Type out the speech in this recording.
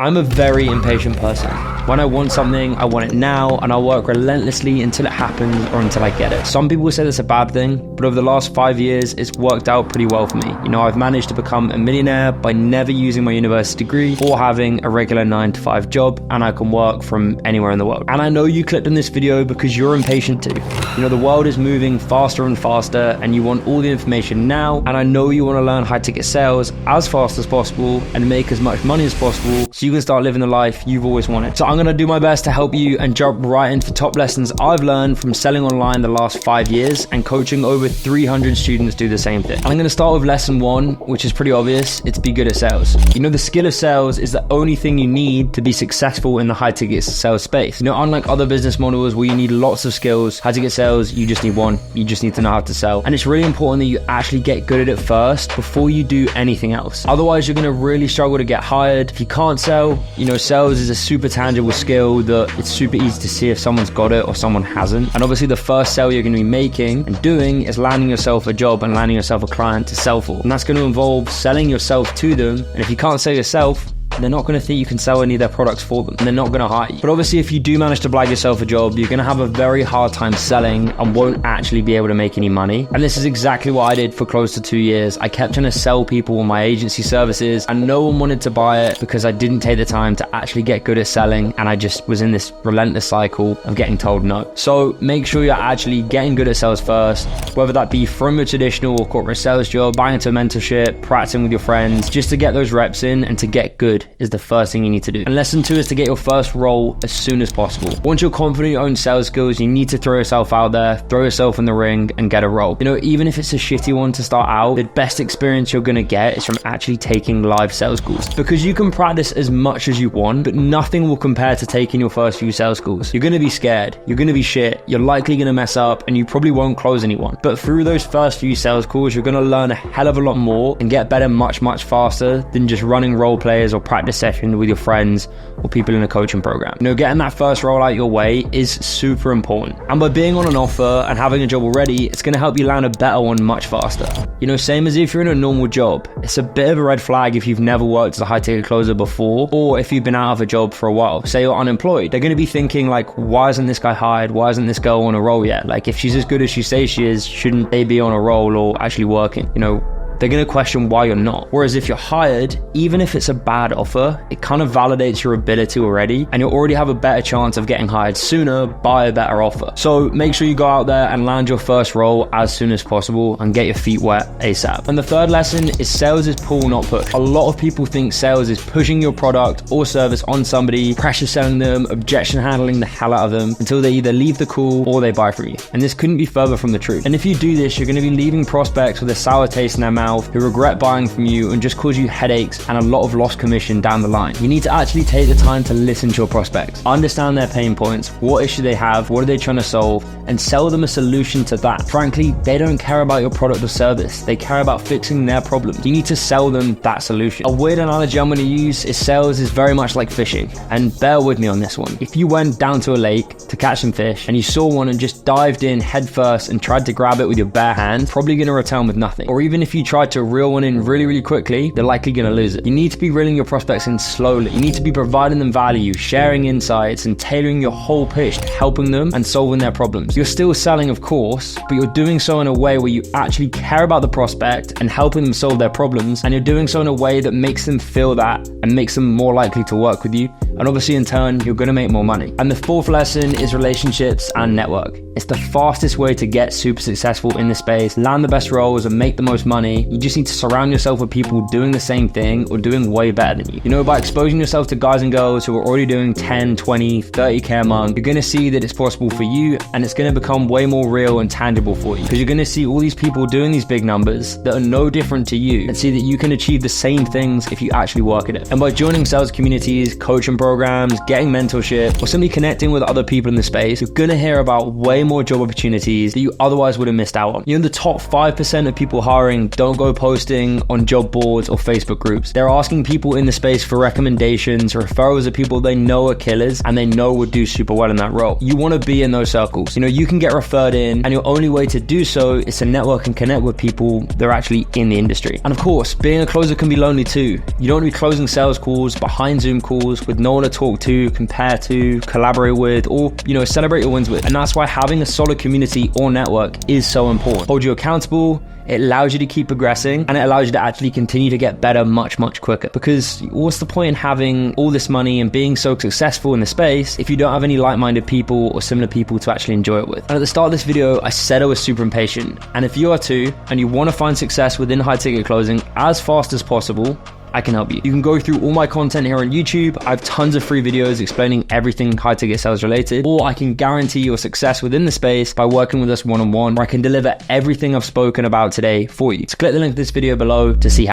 I'm a very impatient person. When I want something, I want it now, and I'll work relentlessly until it happens or until I get it. Some people say that's a bad thing, but over the last 5 years, it's worked out pretty well for me. You know, I've managed to become a millionaire by never using my university degree or having a regular 9-to-5 job, and I can work from anywhere in the world. And I know you clicked on this video because you're impatient too. You know, the world is moving faster and faster, and you want all the information now, and I know you want to learn high-ticket sales as fast as possible and make as much money as possible so you can start living the life you've always wanted. So I'm going to do my best to help you and jump right into the top lessons I've learned from selling online the last 5 years and coaching over 300 students do the same thing. I'm going to start with lesson 1, which is pretty obvious. It's be good at sales. You know, the skill of sales is the only thing you need to be successful in the high-ticket sales space. You know, unlike other business models where you need lots of skills, high-ticket sales, you just need one. You just need to know how to sell. And it's really important that you actually get good at it first before you do anything else. Otherwise, you're going to really struggle to get hired. If you can't sell, you know, sales is a super tangible skill that it's super easy to see if someone's got it or someone hasn't. And obviously the first sale you're going to be making and doing is landing yourself a job and landing yourself a client to sell for. And that's going to involve selling yourself to them. And if you can't sell yourself, they're not going to think you can sell any of their products for them, and they're not going to hire you. But obviously, if you do manage to blag yourself a job, you're going to have a very hard time selling and won't actually be able to make any money. And this is exactly what I did for close to 2 years. I kept trying to sell people on my agency services, and no one wanted to buy it because I didn't take the time to actually get good at selling, and I just was in this relentless cycle of getting told no. So make sure you're actually getting good at sales first, whether that be from a traditional or corporate sales job, buying into a mentorship, practicing with your friends, just to get those reps in and to get good is the first thing you need to do. And lesson 2 is to get your first role as soon as possible. Once you're confident in your own sales skills, you need to throw yourself out there, throw yourself in the ring and get a role. You know, even if it's a shitty one to start out, the best experience you're going to get is from actually taking live sales calls, because you can practice as much as you want, but nothing will compare to taking your first few sales calls. You're going to be scared, you're going to be shit, you're likely going to mess up, and you probably won't close anyone. But through those first few sales calls, you're going to learn a hell of a lot more and get better much faster than just running role players or practice sessions with your friends or people in a coaching program. You know, getting that first role out your way is super important. And by being on an offer and having a job already, it's going to help you land a better one much faster. You know, same as if you're in a normal job. It's a bit of a red flag if you've never worked as a high-ticket closer before, or if you've been out of a job for a while. Say you're unemployed. They're going to be thinking like, why isn't this guy hired? Why isn't this girl on a role yet? Like, if she's as good as she says she is, shouldn't they be on a role or actually working? You know, they're going to question why you're not. Whereas if you're hired, even if it's a bad offer, it kind of validates your ability already, and you'll already have a better chance of getting hired sooner by a better offer. So make sure you go out there and land your first role as soon as possible and get your feet wet ASAP. And the third lesson is sales is pull, not push. A lot of people think sales is pushing your product or service on somebody, pressure selling them, objection handling the hell out of them until they either leave the call or they buy from you. And this couldn't be further from the truth. And if you do this, you're going to be leaving prospects with a sour taste in their mouth, who regret buying from you and just cause you headaches and a lot of lost commission down the line. You need to actually take the time to listen to your prospects, understand their pain points, what issue they have, what are they trying to solve, and sell them a solution to that. Frankly, they don't care about your product or service. They care about fixing their problems. You need to sell them that solution. A weird analogy I'm going to use is sales is very much like fishing. And bear with me on this one. If you went down to a lake to catch some fish and you saw one and just dived in head first and tried to grab it with your bare hands, probably going to return with nothing. Or even if you tried to reel one in really quickly, they're likely going to lose it. You need to be reeling your prospects in slowly. You need to be providing them value, sharing insights, and tailoring your whole pitch to helping them and solving their problems. You're still selling, of course, but you're doing so in a way where you actually care about the prospect and helping them solve their problems, and you're doing so in a way that makes them feel that and makes them more likely to work with you. And obviously in turn, you're going to make more money. And the fourth lesson is relationships and network. It's the fastest way to get super successful in this space, land the best roles and make the most money. You just need to surround yourself with people doing the same thing or doing way better than you. You know, by exposing yourself to guys and girls who are already doing 10, 20, 30K a month, you're going to see that it's possible for you, and it's going to become way more real and tangible for you, because you're going to see all these people doing these big numbers that are no different to you, and see that you can achieve the same things if you actually work at it. And by joining sales communities, coaching programs, getting mentorship, or simply connecting with other people in the space, you're gonna hear about way more job opportunities that you otherwise would have missed out on. You know, the top 5% of people hiring don't go posting on job boards or Facebook groups. They're asking people in the space for recommendations, referrals of people they know are killers and they know would do super well in that role. You want to be in those circles. You know, you can get referred in, and your only way to do so is to network and connect with people that are actually in the industry. And of course, being a closer can be lonely too. You don't want to be closing sales calls behind Zoom calls with no one to talk to, compare to, collaborate with, or, you know, celebrate your wins with. And that's why having a solid community or network is so important. Hold you accountable. It allows you to keep progressing, and it allows you to actually continue to get better much quicker. Because what's the point in having all this money and being so successful in the space if you don't have any like-minded people or similar people to actually enjoy it with? And at the start of this video, I said I was super impatient. And if you are too, and you want to find success within high ticket closing as fast as possible, I can help you. You can go through all my content here on YouTube. I have tons of free videos explaining everything high ticket sales related, or I can guarantee your success within the space by working with us one-on-one, where I can deliver everything I've spoken about today for you. So click the link to this video below to see how